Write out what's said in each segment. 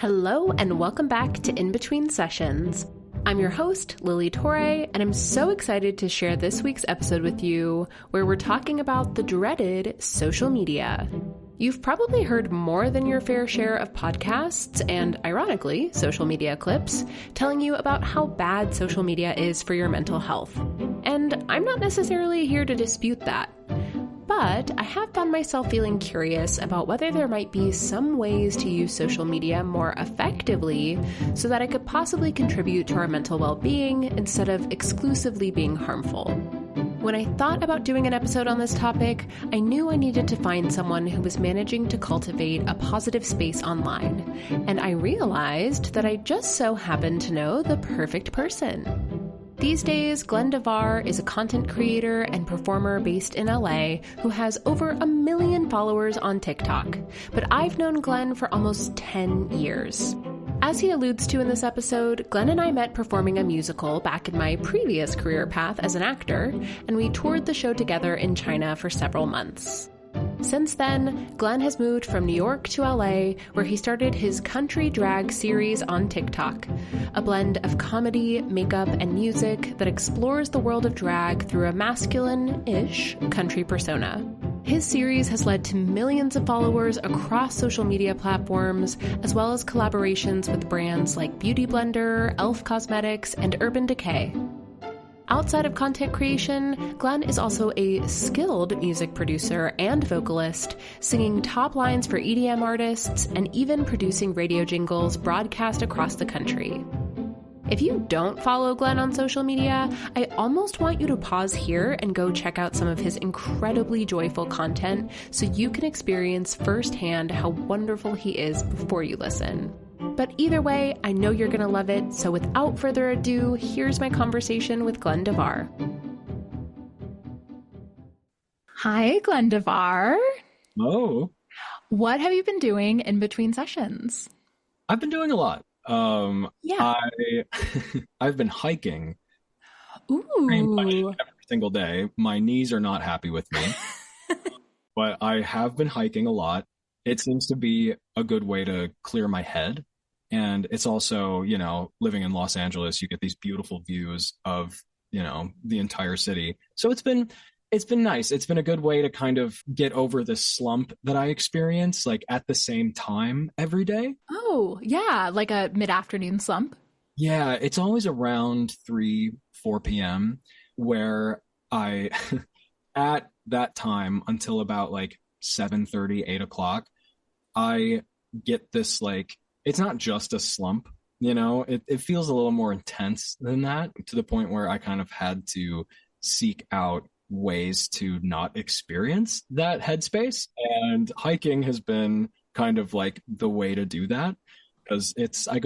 Hello and welcome back to In Between Sessions. I'm your host, Lili Torre, and I'm so excited to share this week's episode with you, where we're talking about the dreaded social media. You've probably heard more than your fair share of podcasts and, ironically, social media clips telling you about how bad social media is for your mental health. And I'm not necessarily here to dispute that. But I have found myself feeling curious about whether there might be some ways to use social media more effectively so that it could possibly contribute to our mental well-being instead of exclusively being harmful. When I thought about doing an episode on this topic, I knew I needed to find someone who was managing to cultivate a positive space online. And I realized that I just so happened to know the perfect person. These days, DeVar is a content creator and performer based in LA who has over 1 million followers on TikTok. But I've known Glenn for almost 10 years. As he alludes to in this episode, Glenn and I met performing a musical back in my previous career path as an actor, and we toured the show together in China for several months. Since then, Glenn has moved from New York to LA, where he started his country drag series on TikTok, a blend of comedy, makeup, and music that explores the world of drag through a masculine-ish country persona. His series has led to millions of followers across social media platforms, as well as collaborations with brands like Beauty Blender, Elf Cosmetics, and Urban Decay. Outside of content creation, Glenn is also a skilled music producer and vocalist, singing top lines for EDM artists and even producing radio jingles broadcast across the country. If you don't follow Glenn on social media, I almost want you to pause here and go check out some of his incredibly joyful content so you can experience firsthand how wonderful he is before you listen. But either way, I know you're going to love it, so without further ado, here's my conversation with DeVar. Hi, DeVar. Oh. What have you been doing in between sessions? I've been doing a lot. I've been hiking. Ooh. Every single day. My knees are not happy with me. But I have been hiking a lot. It seems to be a good way to clear my head. And it's also, living in Los Angeles, you get these beautiful views of, the entire city. So it's been nice. It's been a good way to kind of get over the slump that I experience, like at the same time every day. Oh, yeah. Like a mid-afternoon slump. Yeah. It's always around 3-4 p.m. where I, at that time until about like 7:30, 8 o'clock, I get this it's not just a slump, it feels a little more intense than that, to the point where I kind of had to seek out ways to not experience that headspace. And hiking has been kind of like the way to do that, because I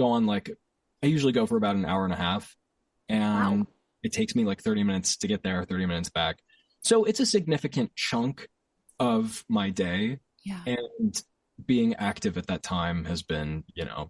usually go for about an hour and a half, and wow. It takes me like 30 minutes to get there, 30 minutes back. So it's a significant chunk of my day. Yeah. And being active at that time has been,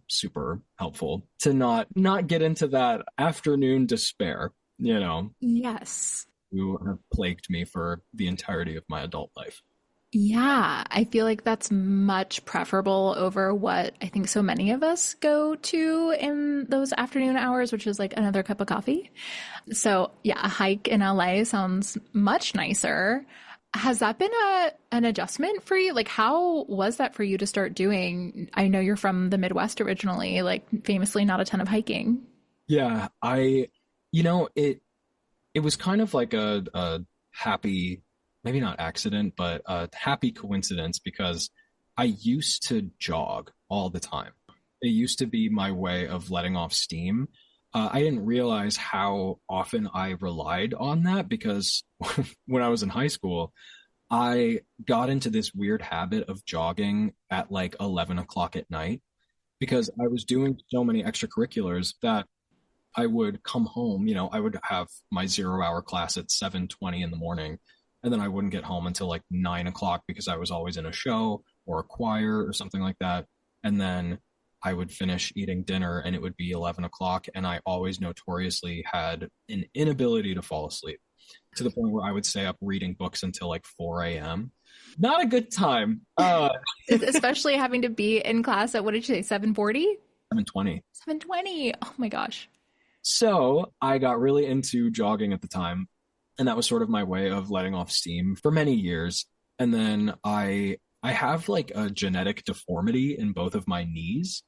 super helpful to not get into that afternoon despair, Yes. who have plagued me for the entirety of my adult life. Yeah, I feel like that's much preferable over what I think so many of us go to in those afternoon hours, which is like another cup of coffee. So yeah, a hike in LA sounds much nicer. Has that been an adjustment for you? Like, how was that for you to start doing? I know you're from the Midwest originally, like famously not a ton of hiking. Yeah, it was kind of like a happy, maybe not accident, but a happy coincidence, because I used to jog all the time. It used to be my way of letting off steam. I didn't realize how often I relied on that, because when I was in high school, I got into this weird habit of jogging at like 11 o'clock at night, because I was doing so many extracurriculars that I would come home, I would have my 0-hour class at 7:20 in the morning, and then I wouldn't get home until like 9 o'clock because I was always in a show or a choir or something like that. And then I would finish eating dinner and it would be 11 o'clock. And I always notoriously had an inability to fall asleep, to the point where I would stay up reading books until like 4 a.m. Not a good time. Especially having to be in class at, what did you say, 7:40? 720. 720. Oh my gosh. So I got really into jogging at the time, and that was sort of my way of letting off steam for many years. And then I have like a genetic deformity in both of my knees,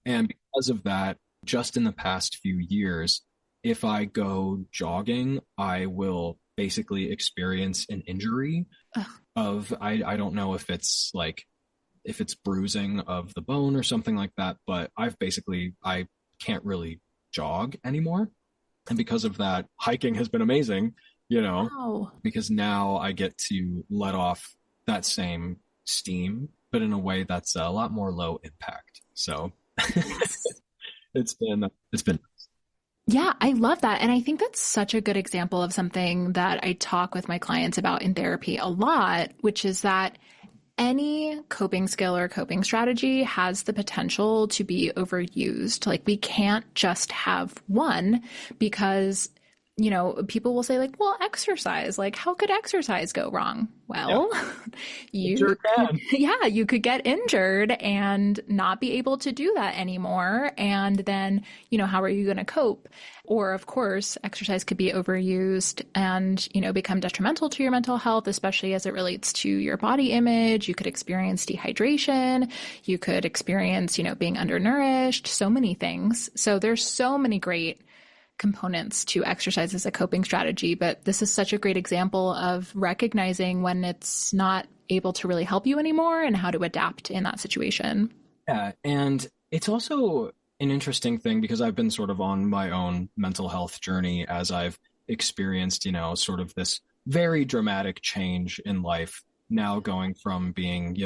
and because of that, just in the past few years, if I go jogging, I will basically experience an injury Ugh. of I don't know if it's bruising of the bone or something like that, but I can't really jog anymore. And because of that, hiking has been amazing, Wow. because now I get to let off that same steam, but in a way that's a lot more low impact. So Yes. it's been Yeah, I love that. And I think that's such a good example of something that I talk with my clients about in therapy a lot, which is that any coping skill or coping strategy has the potential to be overused. Like, we can't just have one because, people will say, like, well, exercise, like, how could exercise go wrong? Well, yeah, it you sure could, can. yeah, you could get injured and not be able to do that anymore. And then, how are you going to cope? Or, of course, exercise could be overused and, become detrimental to your mental health, especially as it relates to your body image. You could experience dehydration. You could experience, being undernourished, so many things. So there's so many great components to exercise as a coping strategy, but this is such a great example of recognizing when it's not able to really help you anymore and how to adapt in that situation. Yeah, and it's also an interesting thing because I've been sort of on my own mental health journey as I've experienced, sort of this very dramatic change in life, now going from being,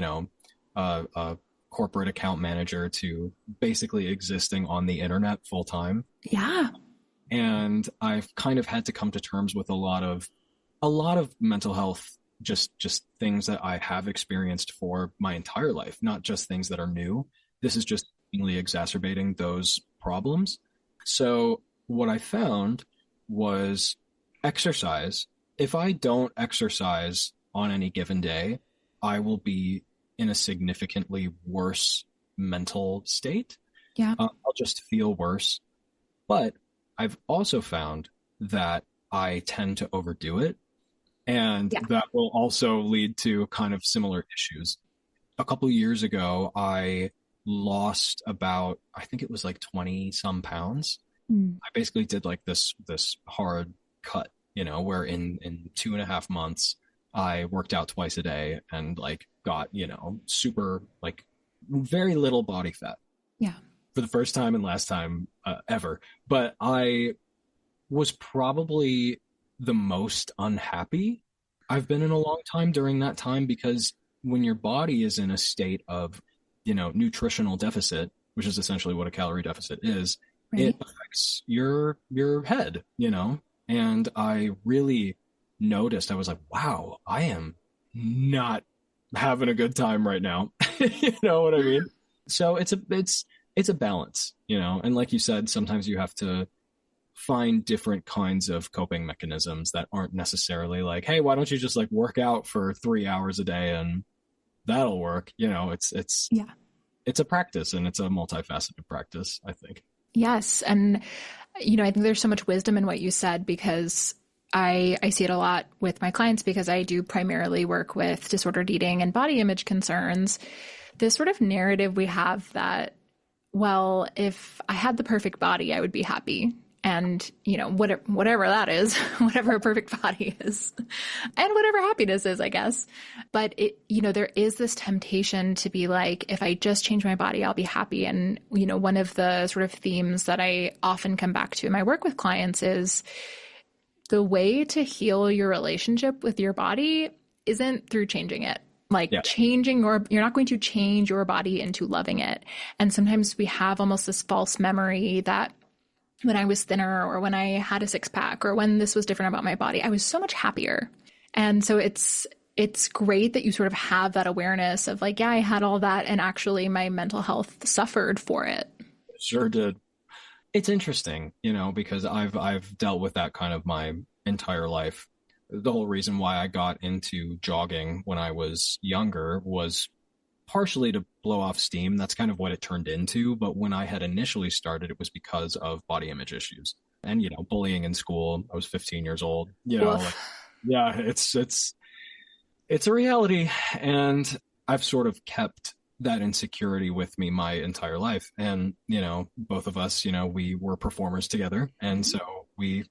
a corporate account manager to basically existing on the internet full time. Yeah. And I've kind of had to come to terms with a lot of mental health, just things that I have experienced for my entire life, not just things that are new. This is just exacerbating those problems. So what I found was exercise. If I don't exercise on any given day, I will be in a significantly worse mental state. Yeah. I'll just feel worse. But I've also found that I tend to overdo it, and Yeah. that will also lead to kind of similar issues. A couple of years ago, I lost about, I think it was like 20 some pounds. Mm. I basically did like this hard cut, where in 2.5 months, I worked out twice a day and like got, super like very little body fat Yeah. for the first time and last time ever. But I was probably the most unhappy I've been in a long time during that time, because when your body is in a state of, nutritional deficit, which is essentially what a calorie deficit is, Right. it affects your head, And I really noticed, I was like, wow, I am not having a good time right now. You know what I mean? So it's a balance, and like you said, sometimes you have to find different kinds of coping mechanisms that aren't necessarily like, hey, why don't you just like work out for 3 hours a day and that'll work. Yeah. It's a practice, and it's a multifaceted practice, I think. Yes. And, I think there's so much wisdom in what you said, because I see it a lot with my clients, because I do primarily work with disordered eating and body image concerns. This sort of narrative we have that, well, if I had the perfect body, I would be happy. And, whatever that is, whatever a perfect body is, and whatever happiness is, I guess. But there is this temptation to be like, if I just change my body, I'll be happy. And, one of the sort of themes that I often come back to in my work with clients is the way to heal your relationship with your body isn't through changing it. Like, Yeah. You're not going to change your body into loving it. And sometimes we have almost this false memory that when I was thinner, or when I had a six pack, or when this was different about my body, I was so much happier. And so it's great that you sort of have that awareness of like, yeah, I had all that, and actually my mental health suffered for it. Sure did. It's interesting, because I've dealt with that kind of my entire life. The whole reason why I got into jogging when I was younger was partially to blow off steam. That's kind of what it turned into. But when I had initially started, it was because of body image issues and, bullying in school. I was 15 years old, yeah, it's a reality. And I've sort of kept that insecurity with me my entire life. And, both of us, we were performers together. And so we,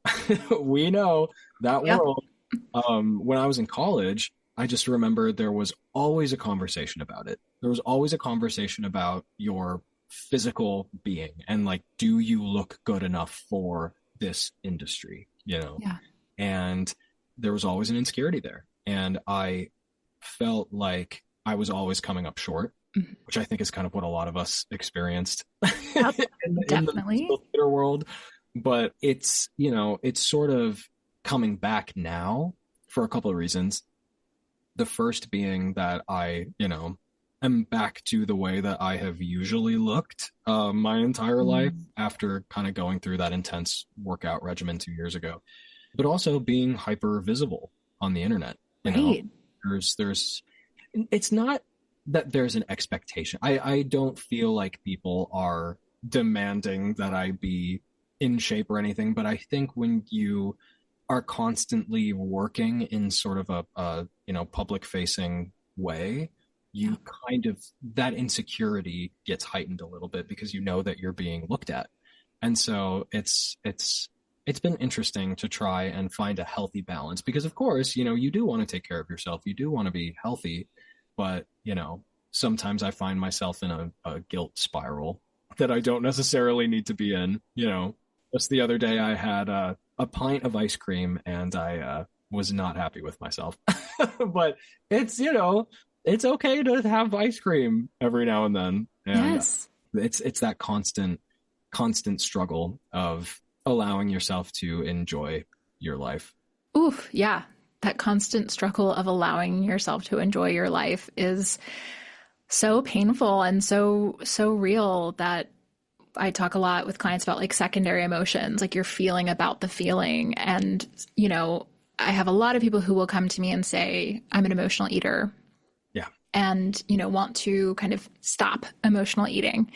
we know that world. When I was in college, I just remember there was always a conversation about it. There was always a conversation about your physical being and like, do you look good enough for this industry? Yeah. And there was always an insecurity there. And I felt like I was always coming up short, which I think is kind of what a lot of us experienced Definitely. In the theater world. But it's, it's sort of coming back now for a couple of reasons. The first being that I, am back to the way that I have usually looked my entire life after kind of going through that intense workout regimen 2 years ago. But also being hyper visible on the internet. Right. There's it's not that there's an expectation. I don't feel like people are demanding that I be in shape or anything, but I think when you are constantly working in sort of a public facing way, you kind of, that insecurity gets heightened a little bit because you know that you're being looked at. And so it's been interesting to try and find a healthy balance because of course, you do want to take care of yourself. You do want to be healthy, but sometimes I find myself in a guilt spiral that I don't necessarily need to be in. Just the other day I had a pint of ice cream and I was not happy with myself, but it's, it's okay to have ice cream every now and then. And yes. It's that constant struggle of allowing yourself to enjoy your life. Oof. Yeah. That constant struggle of allowing yourself to enjoy your life is so painful and so real that I talk a lot with clients about like secondary emotions, like you're feeling about the feeling. And, I have a lot of people who will come to me and say, I'm an emotional eater. Yeah. And, want to kind of stop emotional eating.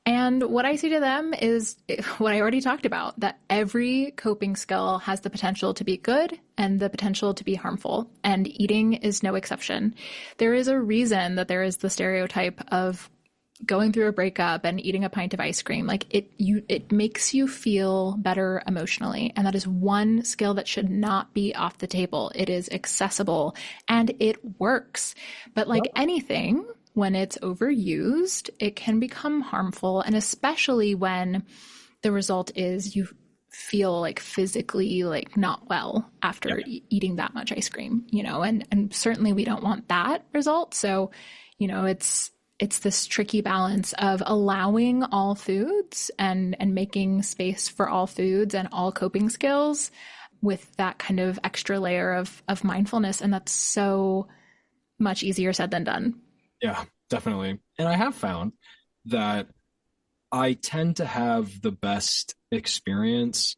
And what I say to them is what I already talked about, that every coping skill has the potential to be good and the potential to be harmful. And eating is no exception. There is a reason that there is the stereotype of going through a breakup and eating a pint of ice cream. Like it makes you feel better emotionally. And that is one skill that should not be off the table. It is accessible and it works. But like anything, when it's overused, it can become harmful. And especially when the result is you feel like physically like not well after eating that much ice cream, and certainly we don't want that result. So, it's this tricky balance of allowing all foods and making space for all foods and all coping skills with that kind of extra layer of mindfulness. And that's so much easier said than done. Yeah, definitely. And I have found that I tend to have the best experience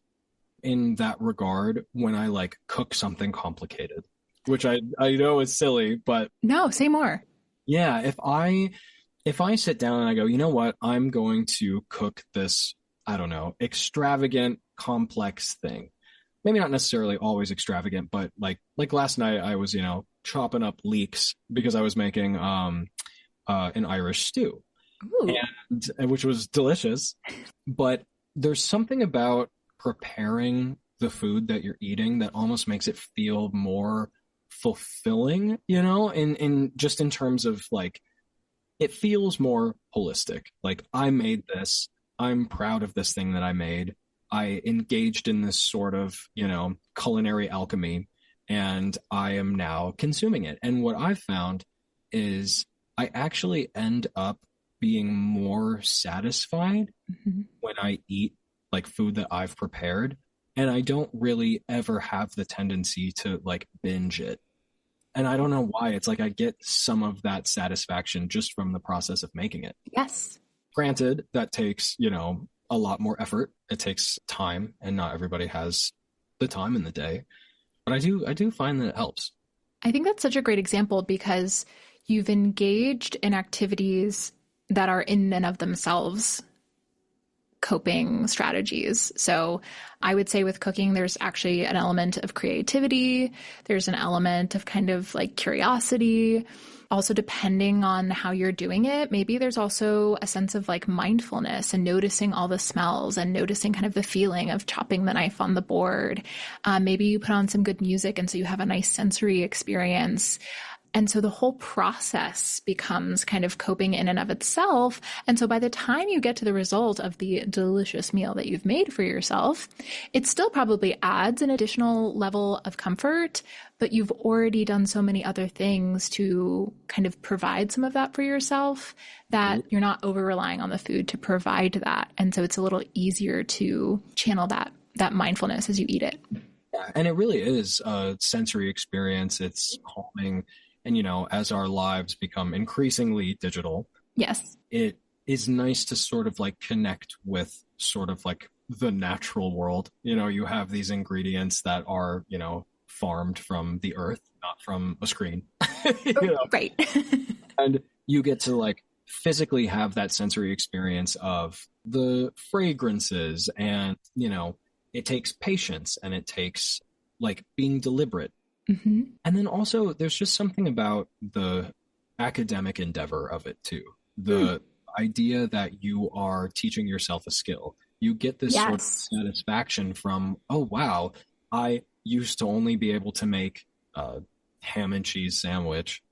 in that regard when I like cook something complicated, which I know is silly, but no, say more. Yeah, if I sit down and I go, you know what, I'm going to cook this, I don't know, extravagant, complex thing. Maybe not necessarily always extravagant, but like last night I was, chopping up leeks because I was making an Irish stew, and which was delicious. But there's something about preparing the food that you're eating that almost makes it feel more fulfilling, in just in terms of like, it feels more holistic. Like I made this, I'm proud of this thing that I made. I engaged in this sort of, culinary alchemy, and I am now consuming it. And what I've found is I actually end up being more satisfied when I eat like food that I've prepared. And I don't really ever have the tendency to like binge it. And I don't know why. It's like I get some of that satisfaction just from the process of making it. Yes. Granted, that takes, a lot more effort. It takes time, and not everybody has the time in the day. But I do find that it helps. I think that's such a great example because, you've engaged in activities that are in and of themselves coping strategies. So I would say with cooking, there's actually an element of creativity. There's an element of kind of like curiosity. Also, depending on how you're doing it, maybe there's also a sense of like mindfulness and noticing all the smells and noticing kind of the feeling of chopping the knife on the board. Maybe you put on some good music and so you have a nice sensory experience. And so the whole process becomes kind of coping in and of itself. And so by the time you get to the result of the delicious meal that you've made for yourself, it still probably adds an additional level of comfort, but you've already done so many other things to kind of provide some of that for yourself that you're not over relying on the food to provide that. And so it's a little easier to channel that mindfulness as you eat it. Yeah, and it really is a sensory experience. It's calming. And, as our lives become increasingly digital, yes, it is nice to sort of like connect with sort of like the natural world. You have these ingredients that are, farmed from the earth, not from a screen. Right. And you get to like physically have that sensory experience of the fragrances and, it takes patience and it takes like being deliberate. Mm-hmm. And then also there's just something about the academic endeavor of it too. The idea that you are teaching yourself a skill. You get this sort of satisfaction from, oh, wow, I used to only be able to make a ham and cheese sandwich.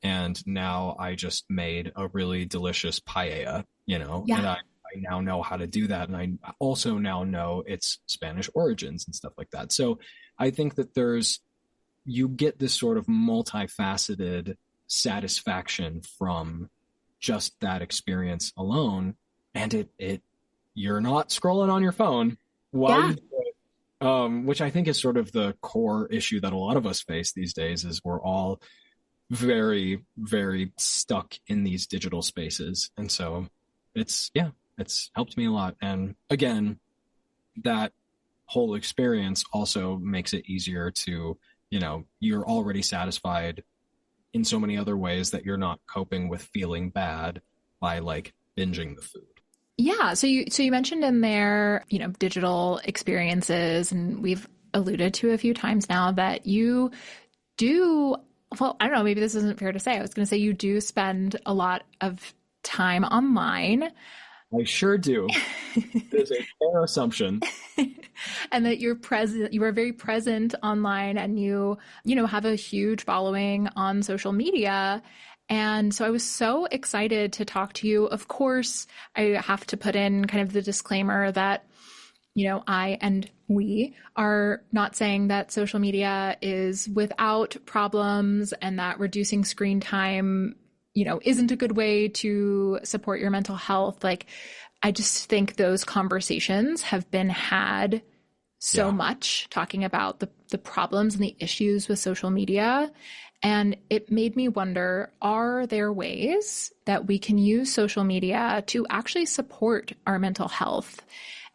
And now I just made a really delicious paella, and I now know how to do that. And I also now know its Spanish origins and stuff like that. So I think that you get this sort of multifaceted satisfaction from just that experience alone. And you're not scrolling on your phone while you do it, which I think is sort of the core issue that a lot of us face these days is we're all very, very stuck in these digital spaces. And so it's helped me a lot. And again, that whole experience also makes it easier to, you're already satisfied in so many other ways that you're not coping with feeling bad by like binging the food. Yeah. So you mentioned in there, digital experiences, and we've alluded to a few times now that you do, well, I don't know, maybe this isn't fair to say. I was going to say you do spend a lot of time online. I sure do. There's a fair assumption. And that you are very present online, and you have a huge following on social media. And so I was so excited to talk to you. Of course, I have to put in kind of the disclaimer that, I and we are not saying that social media is without problems and that reducing screen time isn't a good way to support your mental health. Like, I just think those conversations have been had so much, talking about the problems and the issues with social media. And it made me wonder, are there ways that we can use social media to actually support our mental health?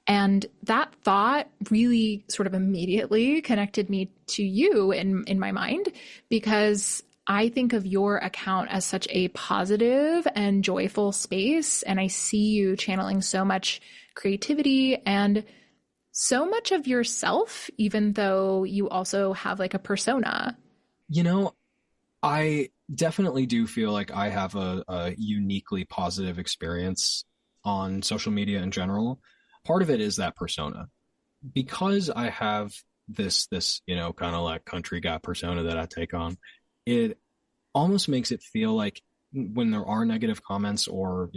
And that thought really sort of immediately connected me to you in my mind, because I think of your account as such a positive and joyful space. And I see you channeling so much creativity and so much of yourself, even though you also have like a persona. I definitely do feel like I have a uniquely positive experience on social media in general. Part of it is that persona. Because I have this kind of like country guy persona that I take on, it almost makes it feel like when there are negative comments or,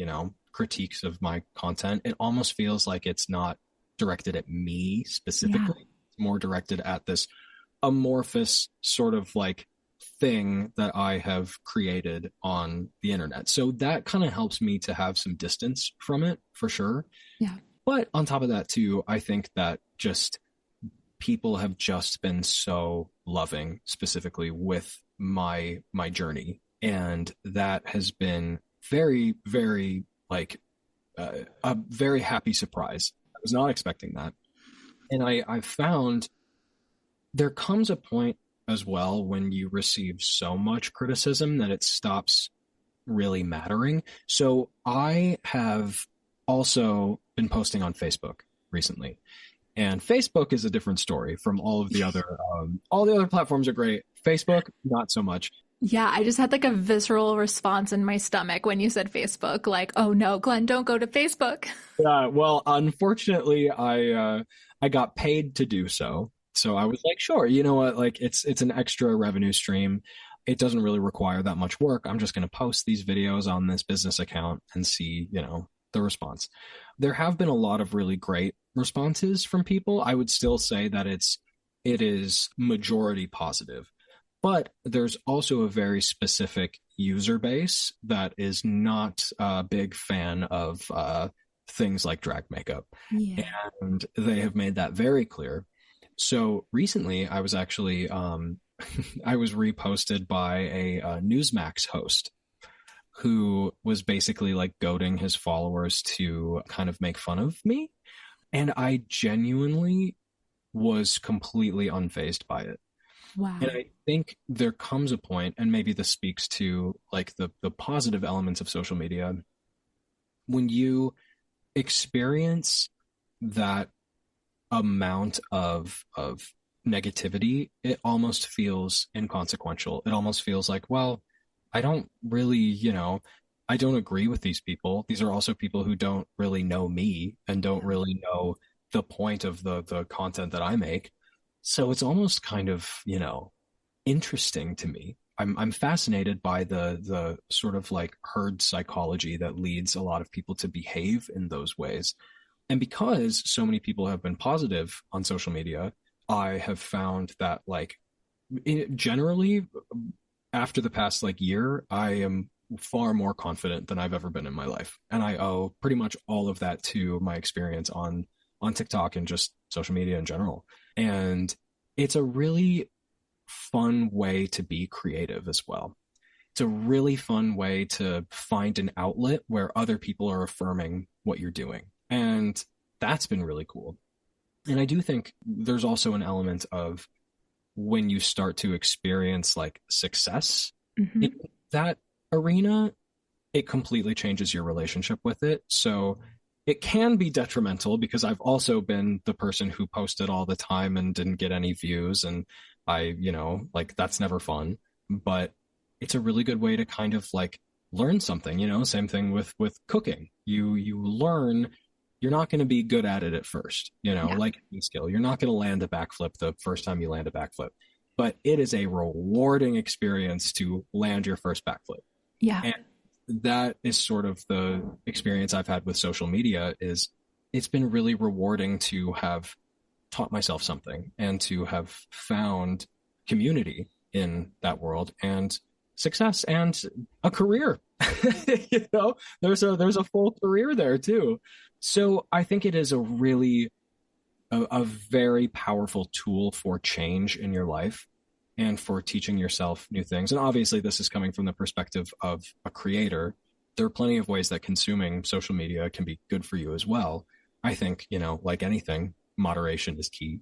critiques of my content, it almost feels like it's not directed at me specifically. It's more directed at this amorphous sort of like thing that I have created on the internet. So that kind of helps me to have some distance from it for sure. Yeah. But on top of that too, I think that just people have just been so loving specifically with my journey, and that has been very, very like a very happy surprise. I was not expecting that. And I found there comes a point as well when you receive so much criticism that it stops really mattering. So I have also been posting on Facebook recently. And Facebook is a different story from all the other platforms are great. Facebook, not so much. Yeah, I just had like a visceral response in my stomach when you said Facebook, like, oh no, Glenn, don't go to Facebook. Yeah, well, unfortunately, I got paid to do so. So I was like, sure, you know what? Like it's an extra revenue stream. It doesn't really require that much work. I'm just going to post these videos on this business account and see, the response. There have been a lot of really great responses from people. I would still say that it is majority positive. But there's also a very specific user base that is not a big fan of things like drag makeup. Yeah. And they have made that very clear. So recently I was actually, I was reposted by a Newsmax host who was basically like goading his followers to kind of make fun of me. And I genuinely was completely unfazed by it. Wow. And I think there comes a point, and maybe this speaks to like the positive elements of social media, when you experience that amount of negativity, it almost feels inconsequential. It almost feels like, well, I don't really, I don't agree with these people. These are also people who don't really know me and don't really know the point of the content that I make. So it's almost kind of, interesting to me. I'm fascinated by the sort of like herd psychology that leads a lot of people to behave in those ways. And because so many people have been positive on social media, I have found that like generally after the past like year, I am far more confident than I've ever been in my life. And I owe pretty much all of that to my experience on TikTok and just social media in general. And it's a really fun way to be creative as well. It's a really fun way to find an outlet where other people are affirming what you're doing. And that's been really cool. And I do think there's also an element of when you start to experience like success in that arena, it completely changes your relationship with it. So it can be detrimental because I've also been the person who posted all the time and didn't get any views. And I, like that's never fun, but it's a really good way to kind of like learn something, same thing with cooking. You learn, you're not going to be good at it at first, like any skill. You're not going to land a backflip the first time you land a backflip, but it is a rewarding experience to land your first backflip. Yeah. And that is sort of the experience I've had with social media. Is it's been really rewarding to have taught myself something and to have found community in that world and success and a career. There's a full career there too. So I think it is a really a very powerful tool for change in your life and for teaching yourself new things. And obviously this is coming from the perspective of a creator. There are plenty of ways that consuming social media can be good for you as well. I think, like anything, moderation is key.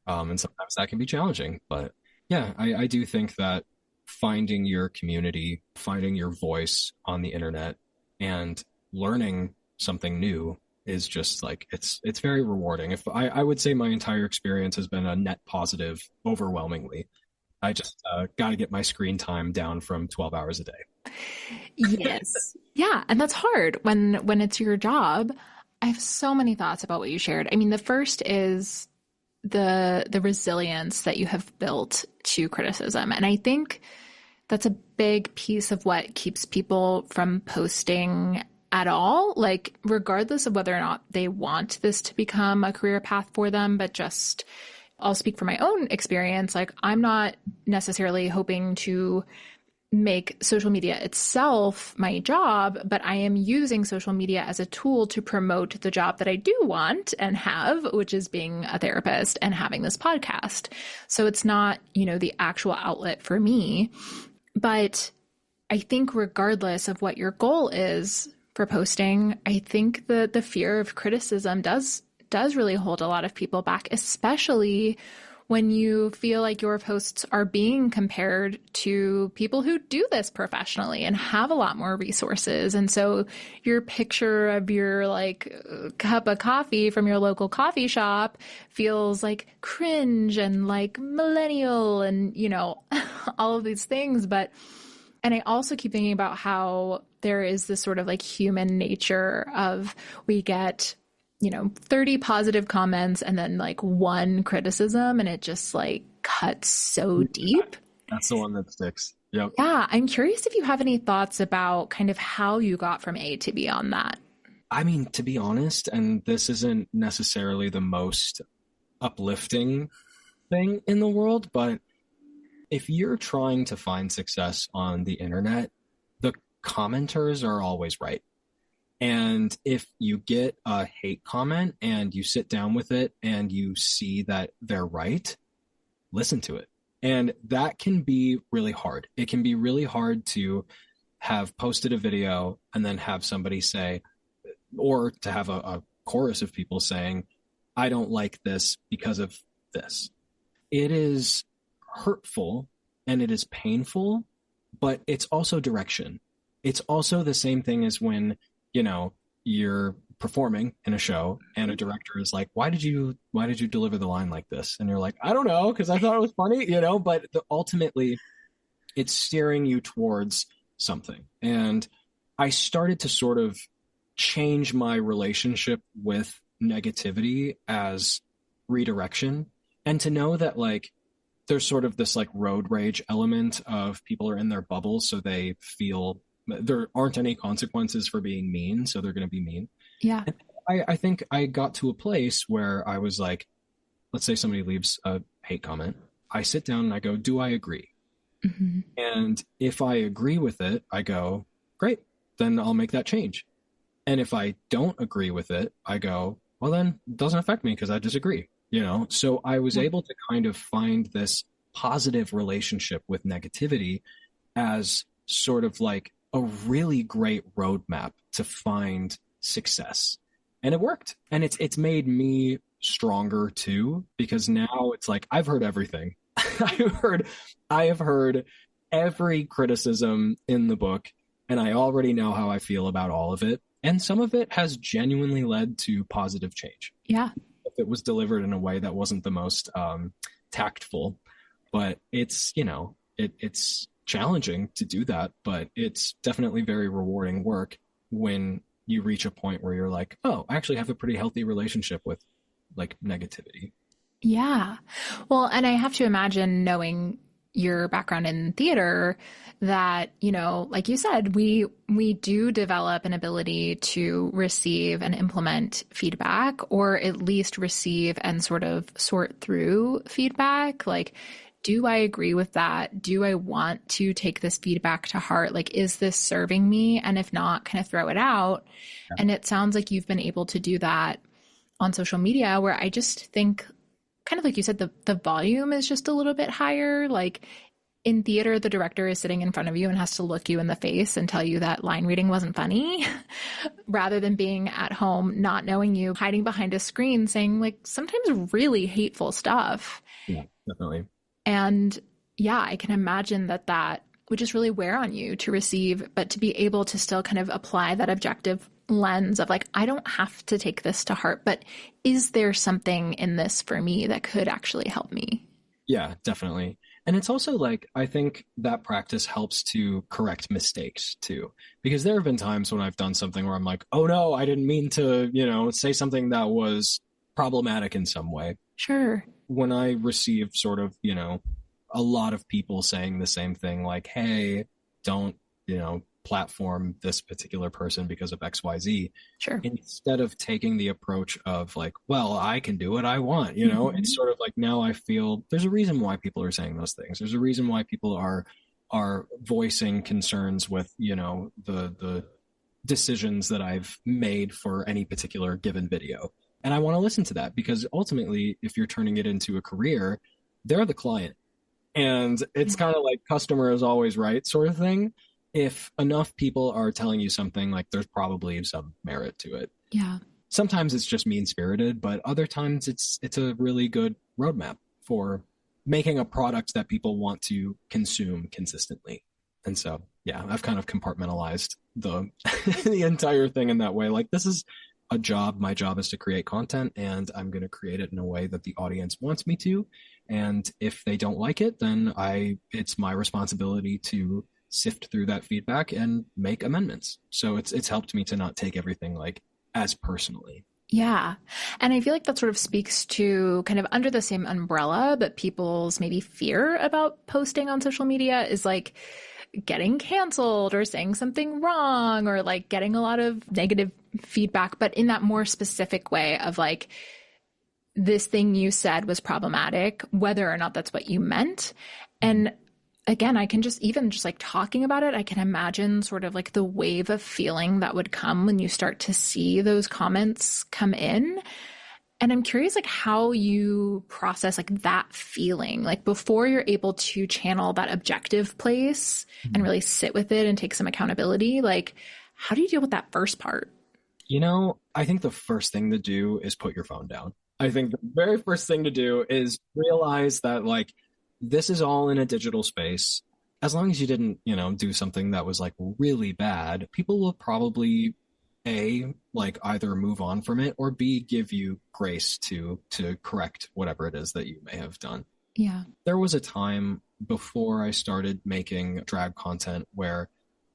And sometimes that can be challenging, but yeah, I do think that finding your community, finding your voice on the internet and learning something new is just like, it's very rewarding. If I would say my entire experience has been a net positive overwhelmingly. I just got to get my screen time down from 12 hours a day. Yes. Yeah. And that's hard when it's your job. I have so many thoughts about what you shared. I mean, the first is the resilience that you have built to criticism. And I think that's a big piece of what keeps people from posting at all, like regardless of whether or not they want this to become a career path for them, but just I'll speak from my own experience. Like I'm not necessarily hoping to make social media itself my job, but I am using social media as a tool to promote the job that I do want and have, which is being a therapist and having this podcast. So it's not, the actual outlet for me, but I think regardless of what your goal is for posting, I think the fear of criticism does really hold a lot of people back, especially when you feel like your posts are being compared to people who do this professionally and have a lot more resources. And so your picture of your like cup of coffee from your local coffee shop feels like cringe and like millennial and, you know, all of these things. And I also keep thinking about how there is this sort of like human nature of we get, you know, 30 positive comments and then like one criticism, and it just like cuts so deep. That's the one that sticks. Yep. Yeah. I'm curious if you have any thoughts about kind of how you got from A to B on that. I mean, to be honest, and this isn't necessarily the most uplifting thing in the world, but if you're trying to find success on the internet, the commenters are always right. And if you get a hate comment and you sit down with it and you see that they're right, listen to it. And that can be really hard. It can be really hard to have posted a video and then have somebody say, or to have a chorus of people saying, I don't like this because of this. It is hurtful and it is painful, but it's also direction. It's also the same thing as when, you know, you're performing in a show and a director is like, why did you deliver the line like this? And you're like, I don't know, because I thought it was funny, you know, but ultimately it's steering you towards something. And I started to sort of change my relationship with negativity as redirection, and to know that like there's sort of this like road rage element of people are in their bubble, so they feel there aren't any consequences for being mean, so they're going to be mean. Yeah. I think I got to a place where I was like, let's say somebody leaves a hate comment. I sit down and I go, do I agree? Mm-hmm. And if I agree with it, I go, great, then I'll make that change. And if I don't agree with it, I go, well, then it doesn't affect me because I disagree, you know? So I was able to kind of find this positive relationship with negativity as sort of like a really great roadmap to find success. And it worked. And it's made me stronger too, because now it's like, I've heard everything. I have heard every criticism in the book, and I already know how I feel about all of it. And some of it has genuinely led to positive change. Yeah. If it was delivered in a way that wasn't the most tactful, but it's, you know, it's challenging to do that, but it's definitely very rewarding work when you reach a point where you're like, oh, I actually have a pretty healthy relationship with like negativity. Yeah. Well, and I have to imagine, knowing your background in theater, that, you know, like you said, we do develop an ability to receive and implement feedback, or at least receive and sort of sort through feedback. Like, do I agree with that? Do I want to take this feedback to heart? Like, is this serving me? And if not, kind of throw it out. Yeah. And it sounds like you've been able to do that on social media, where I just think, kind of like you said, the volume is just a little bit higher. Like in theater, the director is sitting in front of you and has to look you in the face and tell you that line reading wasn't funny, rather than being at home, not knowing you, hiding behind a screen, saying like sometimes really hateful stuff. Yeah, definitely. And yeah, I can imagine that would just really wear on you to receive, but to be able to still kind of apply that objective lens of like, I don't have to take this to heart, but is there something in this for me that could actually help me? Yeah, definitely. And it's also like, I think that practice helps to correct mistakes too, because there have been times when I've done something where I'm like, oh no, I didn't mean to, you know, say something that was problematic in some way. Sure. When I receive sort of, you know, a lot of people saying the same thing, like, hey, don't, you know, platform this particular person because of XYZ. Sure. Instead of taking the approach of like, well, I can do what I want, you know, it's sort of like, now I feel there's a reason why people are saying those things. There's a reason why people are voicing concerns with, you know, the decisions that I've made for any particular given video. And I want to listen to that, because ultimately, if you're turning it into a career, they're the client. And it's kind of like customer is always right sort of thing. If enough people are telling you something, like, there's probably some merit to it. Yeah. Sometimes it's just mean-spirited, but other times it's a really good roadmap for making a product that people want to consume consistently. And so, yeah, I've kind of compartmentalized the the entire thing in that way. Like, this is a job. My job is to create content, and I'm going to create it in a way that the audience wants me to. And if they don't like it, then it's my responsibility to sift through that feedback and make amendments. So it's helped me to not take everything like as personally. Yeah. And I feel like that sort of speaks to kind of under the same umbrella, but people's maybe fear about posting on social media is like getting canceled or saying something wrong or like getting a lot of negative feedback, but in that more specific way of like, this thing you said was problematic, whether or not that's what you meant. And again, I can just like talking about it, I can imagine sort of like the wave of feeling that would come when you start to see those comments come in. And I'm curious, like, how you process like that feeling, like before you're able to channel that objective place and really sit with it and take some accountability. Like, how do you deal with that first part? I think the first thing to do is put your phone down. I think the very first thing to do is realize that like, this is all in a digital space. As long as you didn't, do something that was like really bad, people will probably like either move on from it or B, give you grace to correct whatever it is that you may have done. Yeah. There was a time before I started making drag content where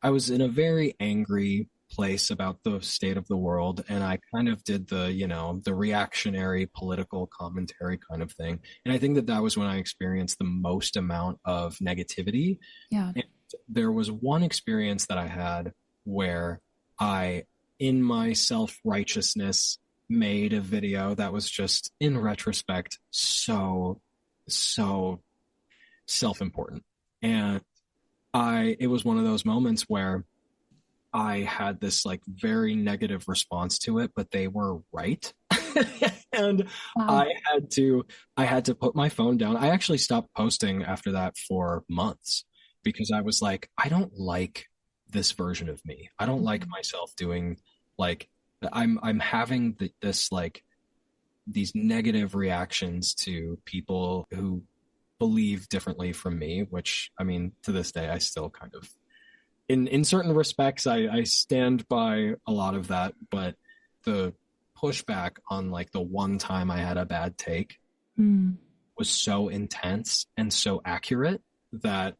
I was in a very angry place about the state of the world, and I kind of did the reactionary political commentary kind of thing. And I think that was when I experienced the most amount of negativity. Yeah. And there was one experience that I had where I, in my self-righteousness, made a video that was just, in retrospect, so self-important. And it was one of those moments where I had this like very negative response to it, but they were right. And wow. I had to put my phone down. I actually stopped posting after that for months because I was like, I don't like this version of me. I don't like myself doing like, I'm having this like these negative reactions to people who believe differently from me, which I mean, to this day, I still kind of, in certain respects, I stand by a lot of that, but the pushback on like the one time I had a bad take was so intense and so accurate that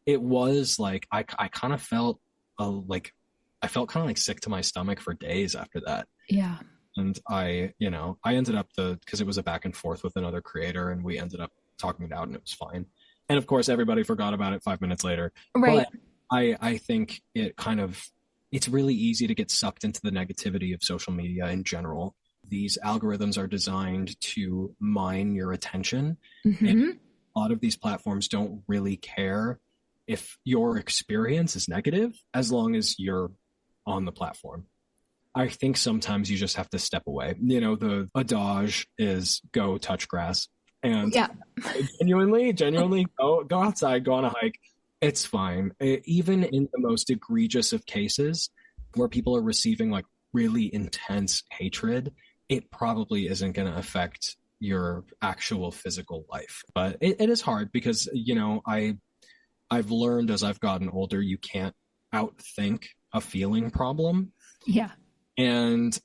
it was like, I kind of felt I felt kind of like sick to my stomach for days after that. Yeah. And I ended up because it was a back and forth with another creator, and we ended up talking it out and it was fine. And of course, everybody forgot about it 5 minutes later. Right. But I think it's really easy to get sucked into the negativity of social media in general. These algorithms are designed to mine your attention. Mm-hmm. And a lot of these platforms don't really care if your experience is negative, as long as you're on the platform. I think sometimes you just have to step away. The adage is go touch grass. And yeah. genuinely go outside, go on a hike. It's fine. Even in the most egregious of cases where people are receiving like really intense hatred, it probably isn't going to affect your actual physical life. But it is hard because, I've learned as I've gotten older, you can't outthink a feeling problem. Yeah. And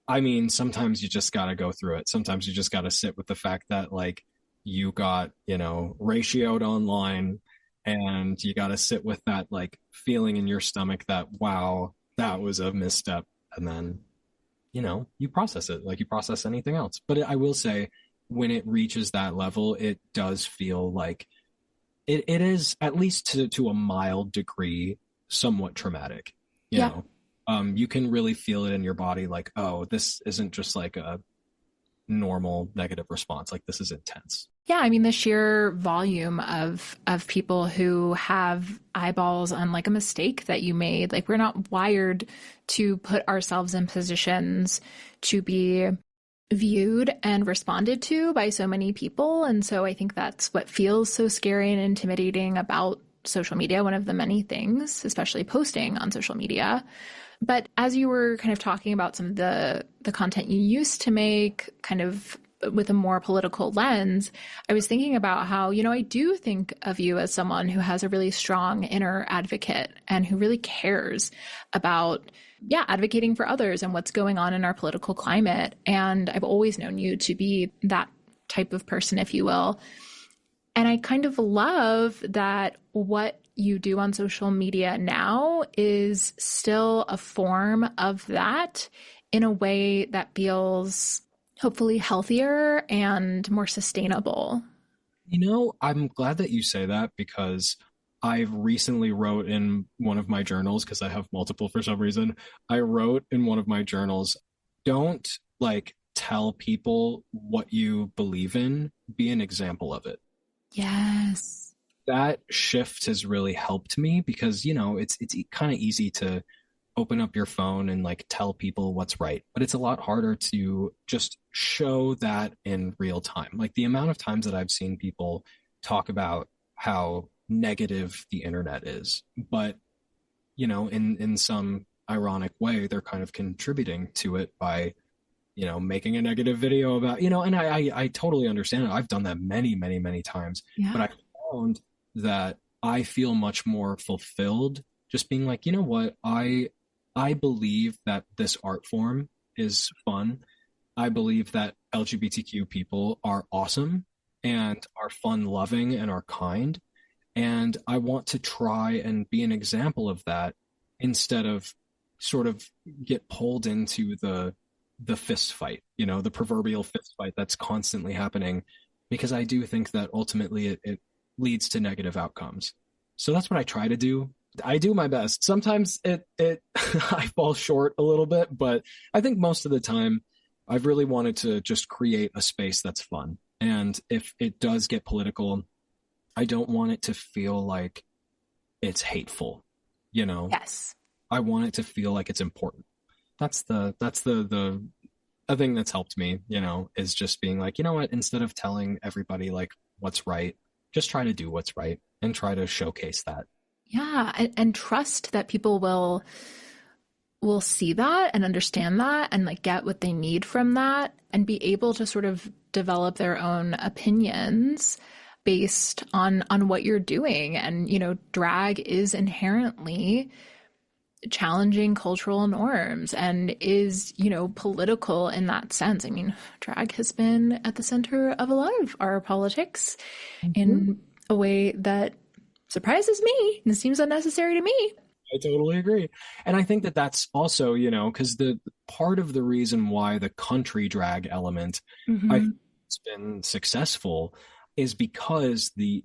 I mean, sometimes you just got to go through it. Sometimes you just got to sit with the fact that like you got, ratioed online, and you got to sit with that like feeling in your stomach that, wow, that was a misstep. And then, you process it like you process anything else. But I will say, when it reaches that level, it does feel like it is, at least to a mild degree, somewhat traumatic. You know, you can really feel it in your body. Like, oh, this isn't just like a normal negative response. Like, this is intense. Yeah, I mean, the sheer volume of people who have eyeballs on like a mistake that you made. Like, we're not wired to put ourselves in positions to be viewed and responded to by so many people. And so I think that's what feels so scary and intimidating about social media, one of the many things, especially posting on social media. But as you were kind of talking about some of the content you used to make, kind of with a more political lens, I was thinking about how, I do think of you as someone who has a really strong inner advocate and who really cares about, advocating for others and what's going on in our political climate. And I've always known you to be that type of person, if you will. And I kind of love that what you do on social media now is still a form of that in a way that feels hopefully healthier and more sustainable. I'm glad that you say that, because I've recently wrote in one of my journals, because I have multiple for some reason. I wrote in one of my journals, don't tell people what you believe in, be an example of it. Yes. That shift has really helped me, because, it's kind of easy to open up your phone and tell people what's right, but it's a lot harder to just show that in real time. The amount of times that I've seen people talk about how negative the internet is, but in some ironic way, they're kind of contributing to it by making a negative video about, and I totally understand it. I've done that many, many, many times, but I found that I feel much more fulfilled just being like, you know what, I believe that this art form is fun. I believe that LGBTQ people are awesome and are fun-loving and are kind. And I want to try and be an example of that, instead of sort of get pulled into the fist fight, the proverbial fist fight that's constantly happening, because I do think that ultimately it leads to negative outcomes. So that's what I try to do. I do my best. Sometimes it I fall short a little bit, but I think most of the time I've really wanted to just create a space that's fun. And if it does get political, I don't want it to feel like it's hateful, Yes. I want it to feel like it's important. That's the a thing that's helped me, is just being like, you know what, instead of telling everybody what's right, just try to do what's right and try to showcase that. Yeah, and trust that people will see that and understand that and get what they need from that, and be able to sort of develop their own opinions based on what you're doing. And drag is inherently challenging cultural norms and is political in that sense. I mean, drag has been at the center of a lot of our politics in a way that surprises me and seems unnecessary to me. I totally agree. And I think that that's also, because the part of the reason why the country drag element I think has been successful is because the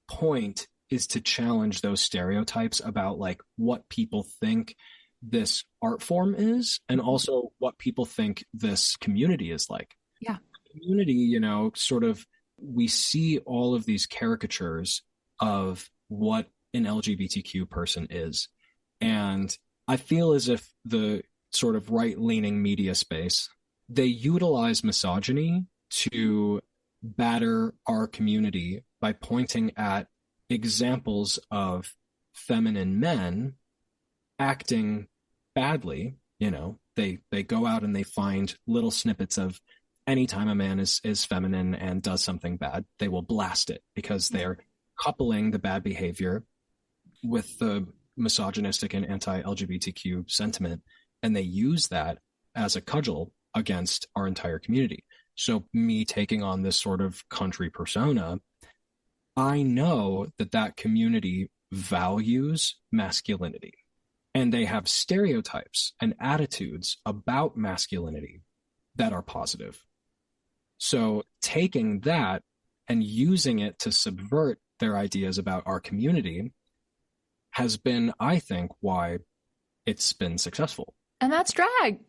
point is to challenge those stereotypes about what people think this art form is, and also what people think this community is like. Yeah. Community, sort of, we see all of these caricatures of what an LGBTQ person is. And I feel as if the sort of right-leaning media space, they utilize misogyny to batter our community by pointing at examples of feminine men acting badly. They go out and they find little snippets of anytime a man is feminine and does something bad, they will blast it, because they're coupling the bad behavior with the misogynistic and anti-LGBTQ sentiment, and they use that as a cudgel against our entire community. So me taking on this sort of country persona, I know that community values masculinity, and they have stereotypes and attitudes about masculinity that are positive. So taking that and using it to subvert their ideas about our community has been, I think, why it's been successful. And that's drag.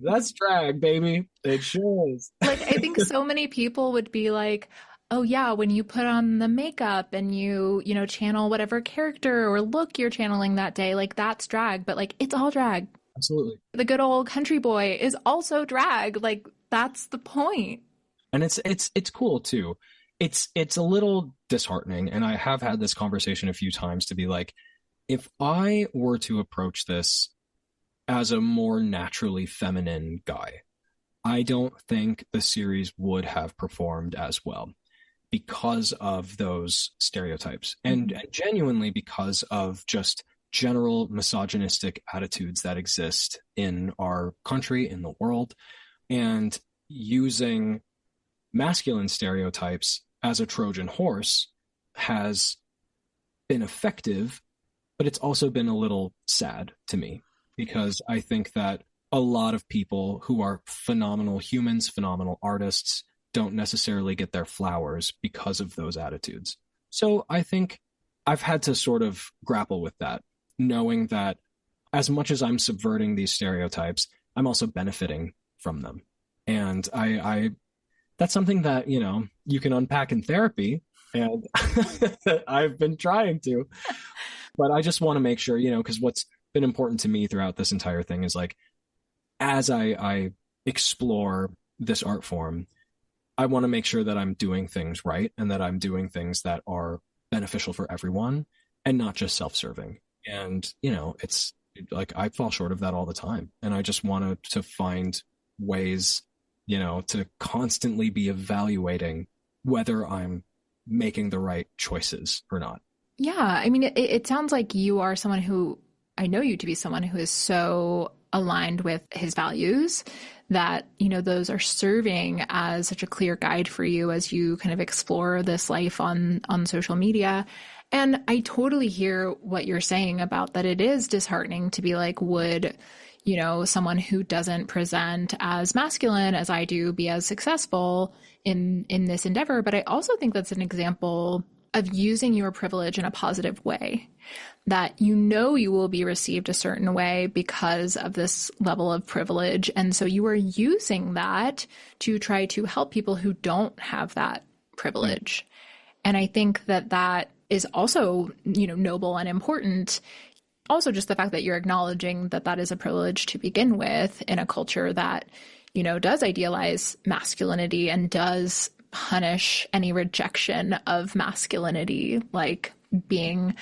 That's drag, baby. It sure is. I think so many people would be like, oh yeah, when you put on the makeup and you channel whatever character or look you're channeling that day, that's drag. But it's all drag. Absolutely. The good old country boy is also drag. That's the point. And it's cool too. It's a little disheartening, and I have had this conversation a few times, to be like, if I were to approach this as a more naturally feminine guy, I don't think the series would have performed as well because of those stereotypes and genuinely because of just general misogynistic attitudes that exist in our country, in the world, and using masculine stereotypes as a Trojan horse has been effective, but it's also been a little sad to me because I think that a lot of people who are phenomenal humans, phenomenal artists, don't necessarily get their flowers because of those attitudes. So I think I've had to sort of grapple with that, knowing that as much as I'm subverting these stereotypes, I'm also benefiting from them. And I that's something that, you know, you can unpack in therapy, and I've been trying to. But I just want to make sure, you know, because what's been important to me throughout this entire thing is like, as I explore this art form, I want to make sure that I'm doing things right and that I'm doing things that are beneficial for everyone and not just self-serving. And, you know, it's like I fall short of that all the time. And I just wanted to find ways, you know, to constantly be evaluating whether I'm making the right choices or not. Yeah, I mean, it sounds like you are someone who, I know you to be someone who is so aligned with his values that, you know, those are serving as such a clear guide for you as you kind of explore this life on social media. And I totally hear what you're saying about that. It is disheartening to be like, would, you know, someone who doesn't present as masculine as I do be as successful in this endeavor? But I also think that's an example of using your privilege in a positive way, that you know you will be received a certain way because of this level of privilege. And so you are using that to try to help people who don't have that privilege. And I think that that is also, you know, noble and important. Also, just the fact that you're acknowledging that that is a privilege to begin with in a culture that, you know, does idealize masculinity and does punish any rejection of masculinity, like being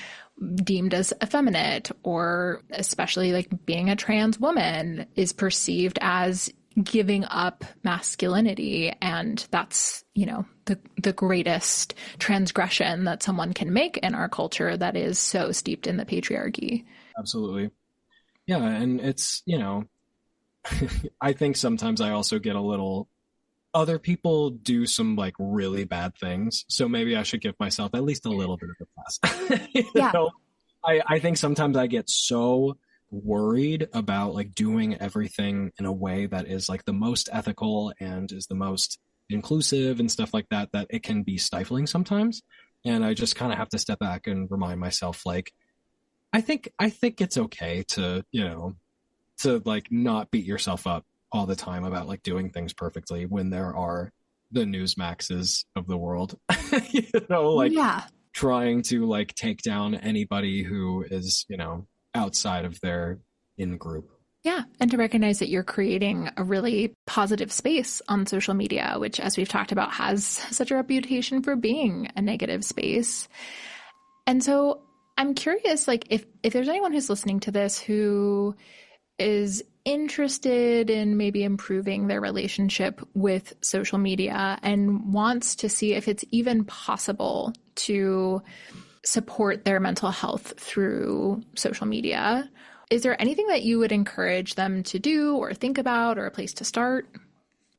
deemed as effeminate, or especially like being a trans woman is perceived as giving up masculinity. And that's, you know, the greatest transgression that someone can make in our culture that is so steeped in the patriarchy. Absolutely. Yeah. And it's, you know, I think sometimes I also get a little, other people do some like really bad things. So maybe I should give myself at least a little bit of a pass. Yeah. Know? I think sometimes I get so worried about like doing everything in a way that is like the most ethical and is the most inclusive and stuff like that, that it can be stifling sometimes. And I just kind of have to step back and remind myself, like, I think it's okay to, you know, to like not beat yourself up all the time about like doing things perfectly when there are the Newsmaxes of the world, you know, like trying to like take down anybody who is, you know, outside of their in group. Yeah. And to recognize that you're creating a really positive space on social media, which, as we've talked about, has such a reputation for being a negative space. And so I'm curious, like, if there's anyone who's listening to this who is interested in maybe improving their relationship with social media and wants to see if it's even possible to support their mental health through social media, is there anything that you would encourage them to do or think about, or a place to start?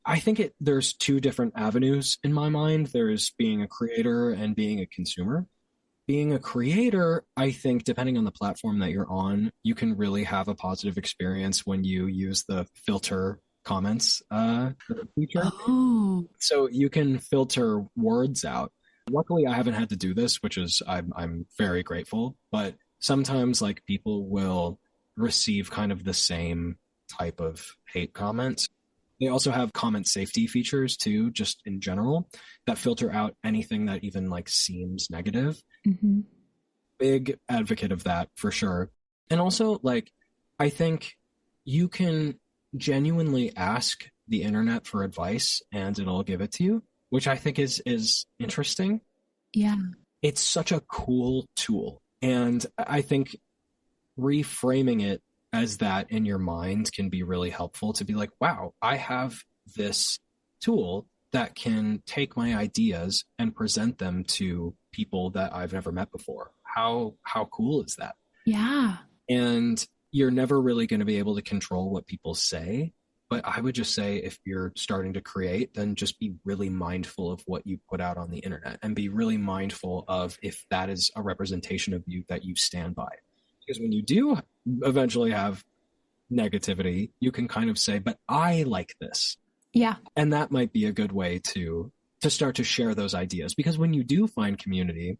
I think there's two different avenues in my mind. There's being a creator and being a consumer. Being a creator, I think, depending on the platform that you're on, you can really have a positive experience when you use the filter comments feature. Oh. So you can filter words out. Luckily, I haven't had to do this, which is I'm very grateful. But sometimes, like, people will receive kind of the same type of hate comments. They also have comment safety features too, just in general, that filter out anything that even like seems negative. Mm-hmm. Big advocate of that for sure. And also, like, I think you can genuinely ask the internet for advice and it'll give it to you, which I think is interesting. Yeah. It's such a cool tool. And I think reframing it as that in your mind can be really helpful to be like, wow, I have this tool that can take my ideas and present them to people that I've never met before. How cool is that? Yeah. And you're never really going to be able to control what people say. But I would just say if you're starting to create, then just be really mindful of what you put out on the internet and be really mindful of if that is a representation of you that you stand by. Because when you do eventually have negativity, you can kind of say, but I like this. Yeah. And that might be a good way to start to share those ideas. Because when you do find community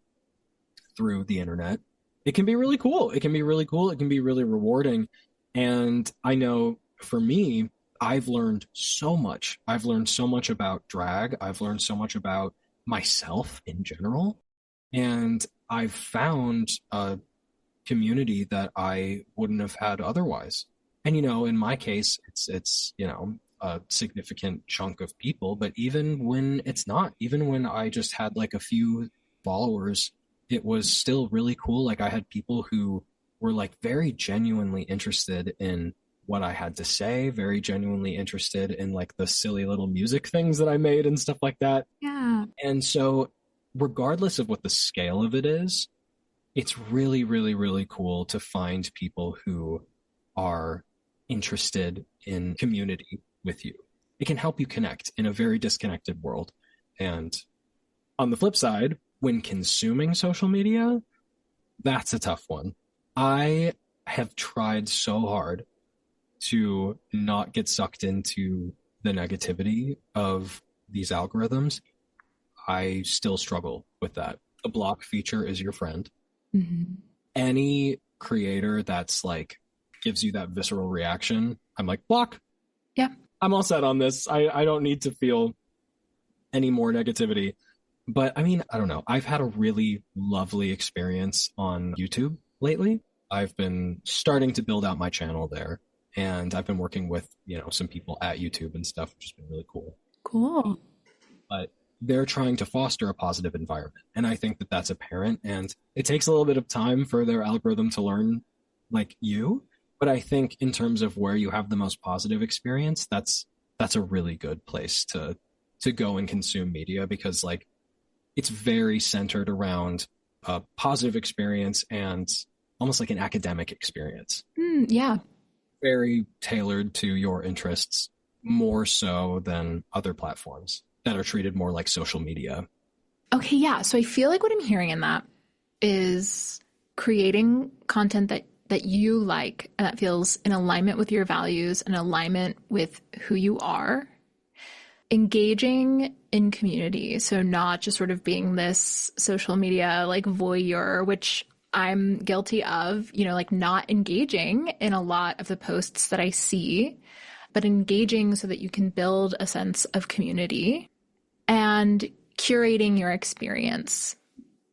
through the internet, it can be really cool. It can be really cool. It can be really rewarding. And I know for me, I've learned so much. I've learned so much about drag. I've learned so much about myself in general. And I've found a community that I wouldn't have had otherwise. And, in my case, it's a significant chunk of people. But even when it's not, even when I just had like a few followers, it was still really cool. Like I had people who were like very genuinely interested in what I had to say, very genuinely interested in like the silly little music things that I made and stuff like that. Yeah. And so regardless of what the scale of it is, it's really, really, really cool to find people who are interested in community with you. It can help you connect in a very disconnected world. And on the flip side, when consuming social media, that's a tough one. I have tried so hard to not get sucked into the negativity of these algorithms. I still struggle with that. The block feature is your friend. Mm-hmm. Any creator that's like gives you that visceral reaction, I'm like, block. Yeah. I'm all set on this. I don't need to feel any more negativity. But I mean, I don't know. I've had a really lovely experience on YouTube lately. I've been starting to build out my channel there. And I've been working with, some people at YouTube and stuff, which has been really cool. Cool. But they're trying to foster a positive environment. And I think that that's apparent. And it takes a little bit of time for their algorithm to learn like you. But I think in terms of where you have the most positive experience, that's a really good place to go and consume media, because like it's very centered around a positive experience and almost like an academic experience. Yeah. Very tailored to your interests, more so than other platforms that are treated more like social media. Okay, yeah. So I feel like what I'm hearing in that is creating content that you like and that feels in alignment with your values and alignment with who you are. Engaging in community. So not just sort of being this social media like voyeur, which I'm guilty of, like not engaging in a lot of the posts that I see, but engaging so that you can build a sense of community and curating your experience,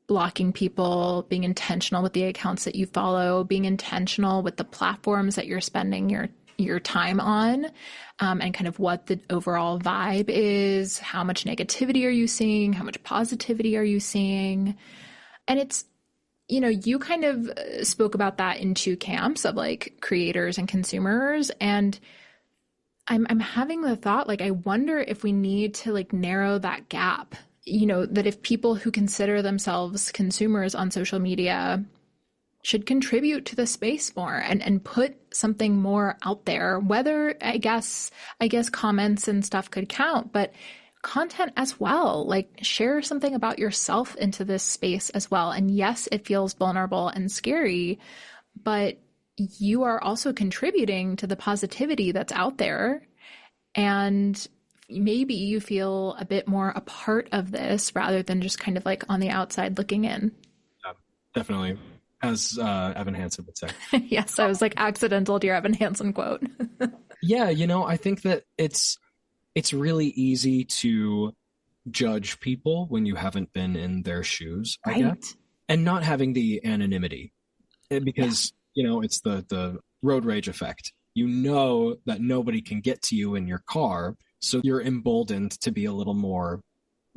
blocking people, being intentional with the accounts that you follow, being intentional with the platforms that you're spending your time on, and kind of what the overall vibe is, how much negativity are you seeing, how much positivity are you seeing. And it's, you kind of spoke about that in two camps of like creators and consumers. And I'm having the thought, like, I wonder if we need to like narrow that gap, that if people who consider themselves consumers on social media should contribute to the space more and put something more out there, whether I guess comments and stuff could count, but content as well, like share something about yourself into this space as well. And yes, it feels vulnerable and scary, but you are also contributing to the positivity that's out there. And maybe you feel a bit more a part of this rather than just kind of like on the outside looking in. Yeah, definitely. As Evan Hansen would say. Yes, I was like accidental dear Evan Hansen quote. Yeah, I think that it's really easy to judge people when you haven't been in their shoes, I guess, and not having the anonymity, because it's the road rage effect. You know that nobody can get to you in your car, so you're emboldened to be a little more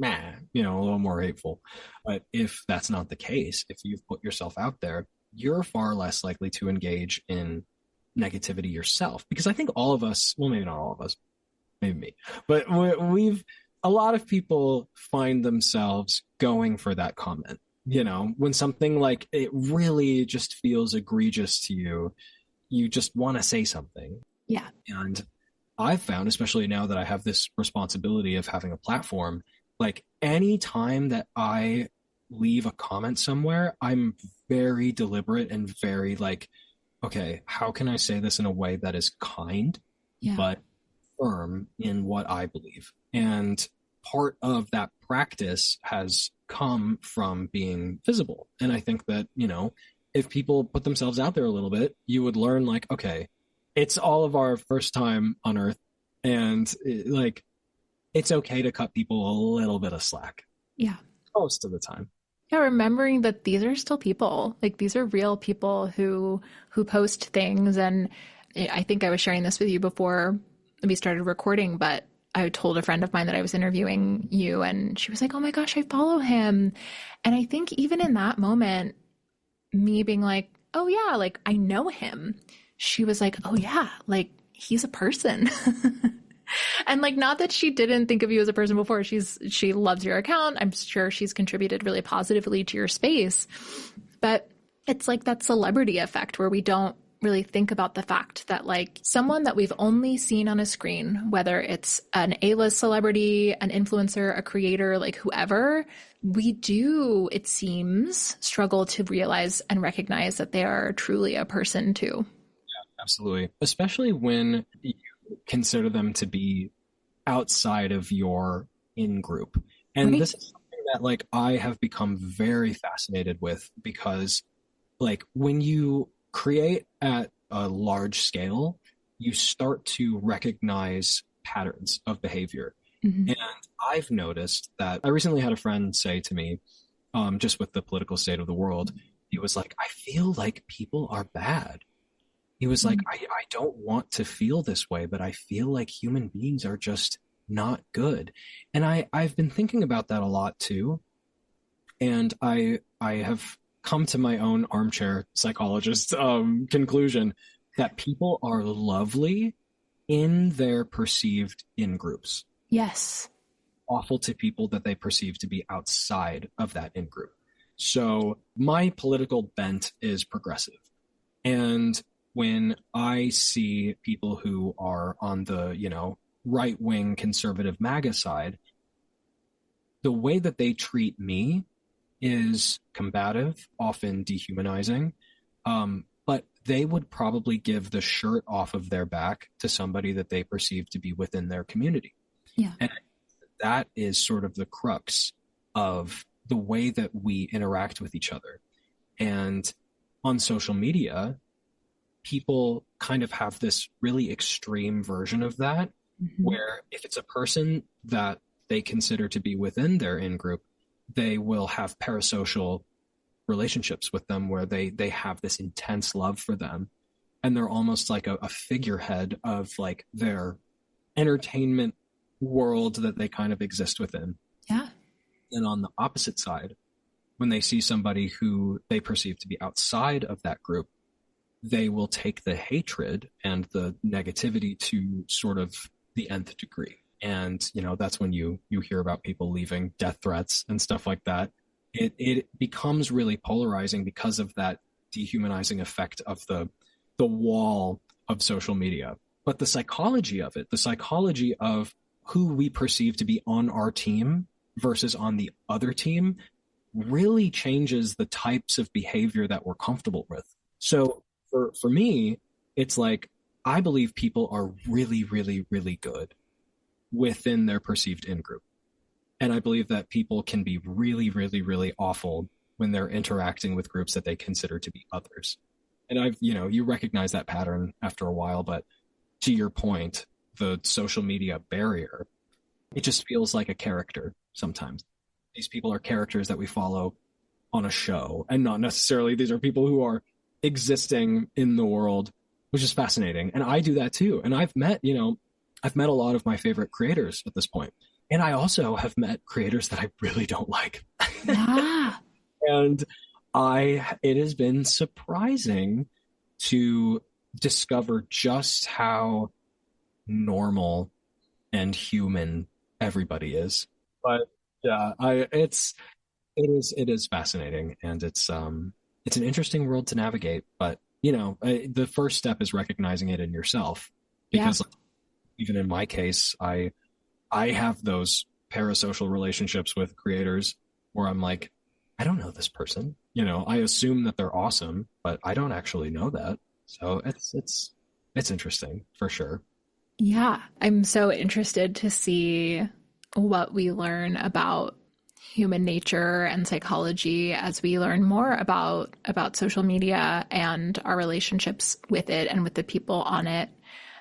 a little more hateful. But if that's not the case, if you've put yourself out there, you're far less likely to engage in negativity yourself. Because I think all of us, well, maybe not all of us, maybe me, but we've a lot of people find themselves going for that comment. When something like it really just feels egregious to you, you just want to say something. Yeah. And I've found, especially now that I have this responsibility of having a platform, like any time that I leave a comment somewhere, I'm very deliberate and very like, okay, how can I say this in a way that is kind, but firm in what I believe? And part of that practice has come from being visible. And I think that, if people put themselves out there a little bit, you would learn like, okay, it's all of our first time on Earth. And it's okay to cut people a little bit of slack. Yeah. Most of the time. Yeah, remembering that these are still people. Like these are real people who post things. And I think I was sharing this with you before we started recording, but I told a friend of mine that I was interviewing you, and she was like, oh my gosh, I follow him. And I think even in that moment, me being like, oh yeah, like I know him. She was like, oh yeah, like he's a person. And like, not that she didn't think of you as a person before. She loves your account. I'm sure she's contributed really positively to your space, but it's like that celebrity effect where we don't really think about the fact that like someone that we've only seen on a screen, whether it's an A-list celebrity, an influencer, a creator, like whoever, we do, it seems, struggle to realize and recognize that they are truly a person too. Yeah, absolutely. Especially when you consider them to be outside of your in-group. And right. This is something that like I have become very fascinated with, because like when you create at a large scale, you start to recognize patterns of behavior. Mm-hmm. And I've noticed that I recently had a friend say to me, just with the political state of the world, he was like, I feel like people are bad. He was like, I don't want to feel this way, but I feel like human beings are just not good. And I've been thinking about that a lot too. And I have come to my own armchair psychologist conclusion that people are lovely in their perceived in-groups. Yes. Awful to people that they perceive to be outside of that in-group. So my political bent is progressive. And when I see people who are on the, right-wing conservative MAGA side, the way that they treat me is combative, often dehumanizing, but they would probably give the shirt off of their back to somebody that they perceive to be within their community. Yeah. And that is sort of the crux of the way that we interact with each other. And on social media, people kind of have this really extreme version of that, where if it's a person that they consider to be within their in-group, they will have parasocial relationships with them where they have this intense love for them. And they're almost like a figurehead of like their entertainment world that they kind of exist within. Yeah. And on the opposite side, when they see somebody who they perceive to be outside of that group, they will take the hatred and the negativity to sort of the nth degree. And, that's when you hear about people leaving death threats and stuff like that. It becomes really polarizing because of that dehumanizing effect of the wall of social media. But the psychology of it, the psychology of who we perceive to be on our team versus on the other team, really changes the types of behavior that we're comfortable with. So for me, it's like, I believe people are really, really, really good within their perceived in-group. And I believe that people can be really, really, really awful when they're interacting with groups that they consider to be others. And you recognize that pattern after a while, but to your point, the social media barrier, it just feels like a character sometimes. These people are characters that we follow on a show, and not necessarily these are people who are existing in the world, which is fascinating. And I do that too. And I've met a lot of my favorite creators at this point. And I also have met creators that I really don't like. Yeah. And it has been surprising to discover just how normal and human everybody is. But yeah, it is fascinating, and it's an interesting world to navigate. But the first step is recognizing it in yourself, because even in my case, I have those parasocial relationships with creators where I'm like, I don't know this person. I assume that they're awesome, but I don't actually know that. So it's interesting for sure. Yeah, I'm so interested to see what we learn about human nature and psychology as we learn more about social media and our relationships with it and with the people on it.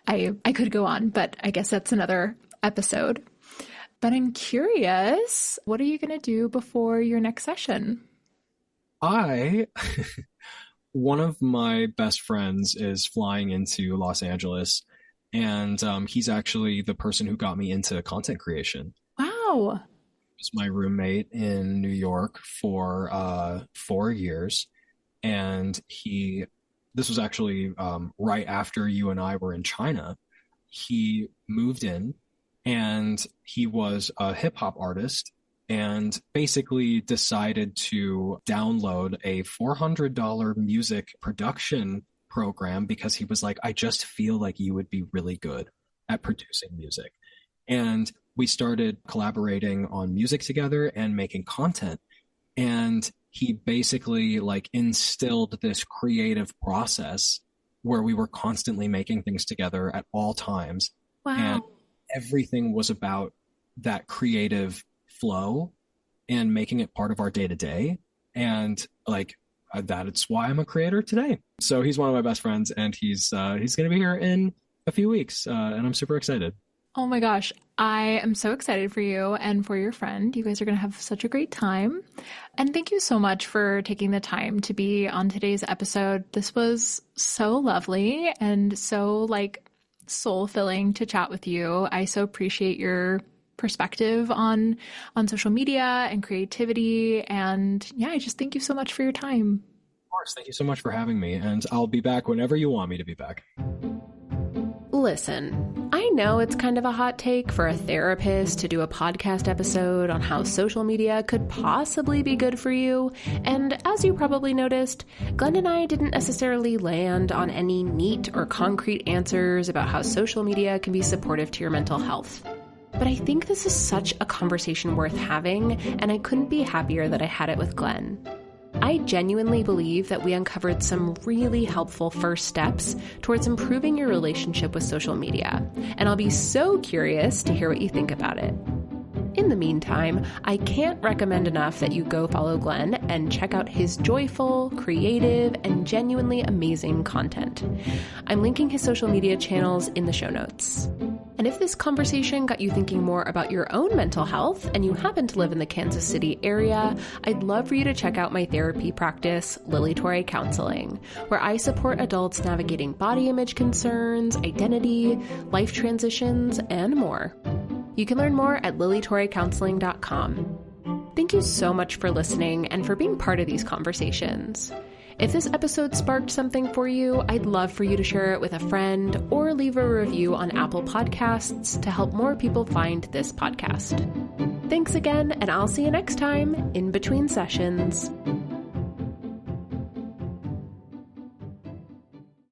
I could go on, but I guess that's another episode. But I'm curious, what are you going to do before your next session? One of my best friends is flying into Los Angeles, and he's actually the person who got me into content creation. Wow. He was my roommate in New York for 4 years, and this was actually right after you and I were in China. He moved in, and he was a hip hop artist, and basically decided to download a $400 music production program because he was like, I just feel like you would be really good at producing music. And we started collaborating on music together and making content. And he basically instilled this creative process where we were constantly making things together at all times. Wow. And everything was about that creative flow and making it part of our day to day. And that's why I'm a creator today. So he's one of my best friends, and he's going to be here in a few weeks. And I'm super excited. Oh my gosh. I am so excited for you and for your friend. You guys are going to have such a great time. And thank you so much for taking the time to be on today's episode. This was so lovely and so soul-filling to chat with you. I so appreciate your perspective on social media and creativity. And yeah, I just thank you so much for your time. Of course. Thank you so much for having me. And I'll be back whenever you want me to be back. Listen, I know it's kind of a hot take for a therapist to do a podcast episode on how social media could possibly be good for you. And as you probably noticed, Glenn and I didn't necessarily land on any neat or concrete answers about how social media can be supportive to your mental health. But I think this is such a conversation worth having, and I couldn't be happier that I had it with Glenn. I genuinely believe that we uncovered some really helpful first steps towards improving your relationship with social media, and I'll be so curious to hear what you think about it. In the meantime, I can't recommend enough that you go follow Glenn and check out his joyful, creative, and genuinely amazing content. I'm linking his social media channels in the show notes. And if this conversation got you thinking more about your own mental health and you happen to live in the Kansas City area, I'd love for you to check out my therapy practice, Lili Counseling, where I support adults navigating body image concerns, identity, life transitions, and more. You can learn more at lilitorrecounseling.com. Thank you so much for listening and for being part of these conversations. If this episode sparked something for you, I'd love for you to share it with a friend or leave a review on Apple Podcasts to help more people find this podcast. Thanks again, and I'll see you next time in between sessions.